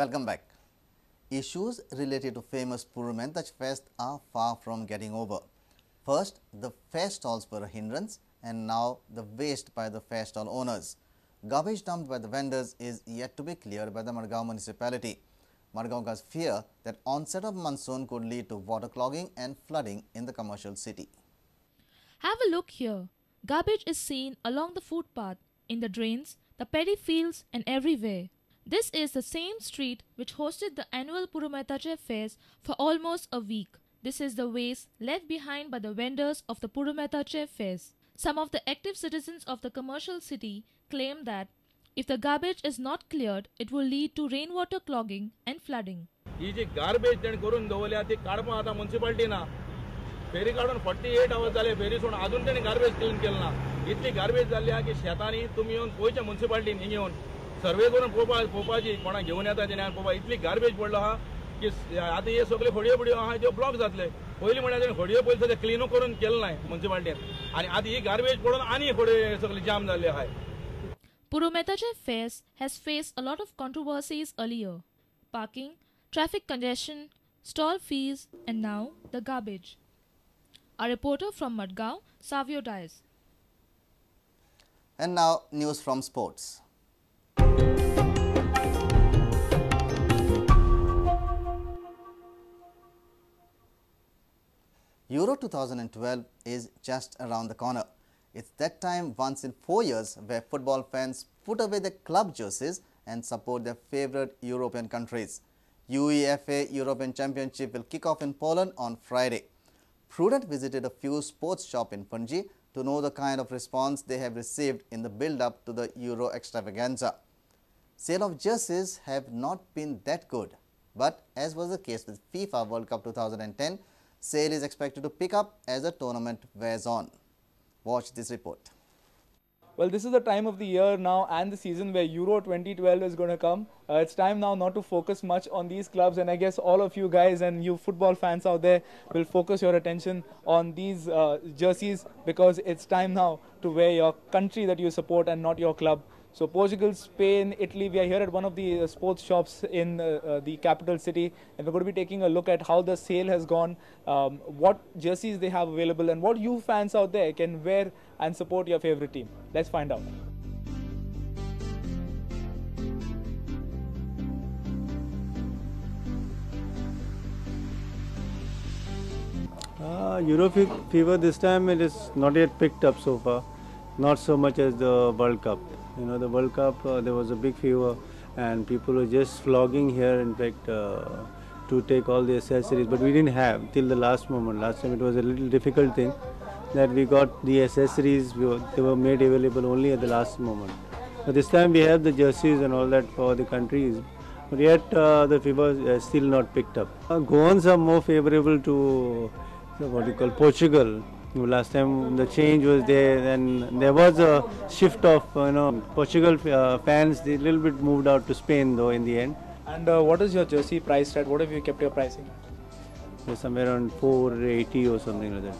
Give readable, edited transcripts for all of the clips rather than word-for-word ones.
Welcome back. Issues related to famous Prudent fest are far from getting over. First, the fest stalls were a hindrance, and now the waste by the fest stall owners. Garbage dumped by the vendors is yet to be cleared by the Madgaon municipality. Madgaon has fear that onset of monsoon could lead to water clogging and flooding in the commercial city. Have a look here. Garbage is seen along the footpath, in the drains, the paddy fields and everywhere. This is the same street which hosted the annual Purumetache fairs for almost a week. This is the waste left behind by the vendors of the Purumetache fairs. Some of the active citizens of the commercial city claim that if the garbage is not cleared, it will lead to rainwater clogging and flooding. ही जी garbage तेण करून दवरल्या ती काडपाक आतां municipality ना फेरी काडून 48 आवर्स जाले फेरी सोडून अजून तेणी गार्बेज क्लीन केलें ना इतली गार्बेज जाल्ली आहा की शेतांनी तुमी येवन गोंयच्या म्युनिसिपालिटीन हिंग येवन सर्वे करून पळोवपाची कोणाक घेवन येता तेणी पळोवपा इतली गार्बेज पडलो आहा की आतां हे सगळे खोडयो बिडयो आहा त्यो ब्लॉक जातले पयलीं म्हळ्यार तेणी खोडयो पयलीं सगळे क्लीनू करून केलें नाय म्युनिसिपालिटीन आनी आतां ही गार्बेज पडून आनी खोडयो सगळे जाम जाल्ले आहाय. Purumetache Fairs has faced a lot of controversies earlier. Parking, traffic congestion, stall fees and now the garbage. Our reporter from Madgaon, Savio Dias. And now news from sports. Euro 2012 is just around the corner. It's that time once in 4 years where football fans put away their club jerseys and support their favorite European countries. UEFA European Championship will kick off in Poland on Friday. Prudent visited a few sports shops in Panji to know the kind of response they have received in the build-up to the Euro extravaganza. Sale of jerseys have not been that good, but as was the case with FIFA World Cup 2010, sale is expected to pick up as the tournament wears on. Watch this report. Well, this is the time of the year now and the season where Euro 2012 is going to come. It's time now not to focus much on these clubs, and I guess all of you guys and you football fans out there will focus your attention on these jerseys, because it's time now to wear your country that you support and not your club. So Portugal, Spain, Italy, we are here at one of the sports shops in the capital city, and we're going to be taking a look at how the sale has gone, what jerseys they have available and what you fans out there can wear and support your favorite team. Let's find out. Euro fever this time it is not yet picked up so far, not so much as the World Cup. You know, the World Cup there was a big fever and people were just flogging here, in fact, to take all the accessories, but we didn't have till the last moment. Last time it was a little difficult thing that we got the accessories, they were made available only at the last moment. But this time we have the jerseys and all that for the countries, but yet the fever is still not picked up. Goans are more favorable to what you call Portugal. Last time the change was there, and there was a shift of Portugal fans. They a little bit moved out to Spain though in the end. And what is your jersey priced at? What have you kept your pricing at? Somewhere around 480 or something like that.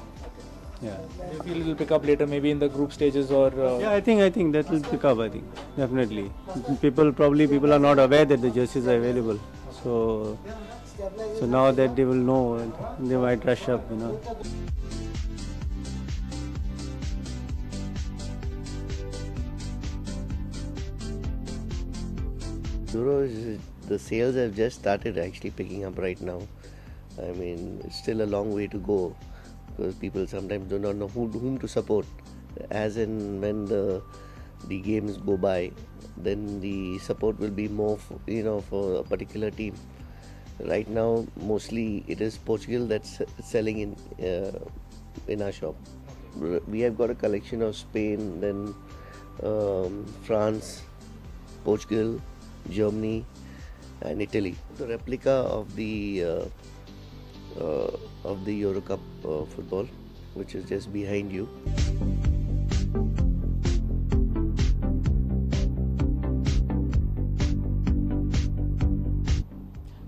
Yeah. Do you feel it will pick up later, maybe in the group stages or? Yeah, I think that will pick up. I think definitely. People are not aware that the jerseys are available. So now that they will know, they might rush up. The sales have just started actually picking up right now. I mean, it's still a long way to go because people sometimes do not know whom to support. As and when the games go by, then the support will be more for a particular team. Right now, mostly it is Portugal that's selling in our shop. We have got a collection of Spain, then France, Portugal, Germany and Italy. The replica of the Euro Cup football, which is just behind you.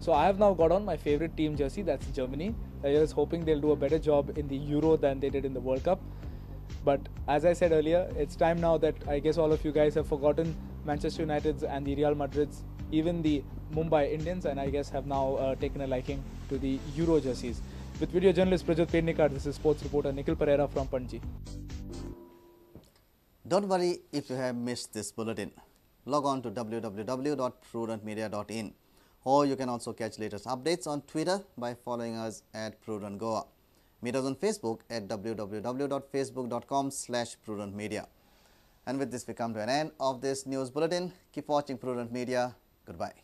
So I have now got on my favorite team jersey, that's Germany. I was hoping they'll do a better job in the Euro than they did in the World Cup. But as I said earlier, it's time now that I guess all of you guys have forgotten Manchester Uniteds and the Real Madrids, even the Mumbai Indians, and I guess have now taken a liking to the Euro jerseys. With video journalist Prajot Pednikar, this is sports reporter Nikhil Pereira from Panji. Don't worry if you have missed this bulletin. Log on to www.prudentmedia.in, or you can also catch latest updates on Twitter by following us at Prudent Goa. Meet us on Facebook at www.facebook.com/prudentmedia. And with this, we come to an end of this news bulletin. Keep watching Prudent Media. Goodbye.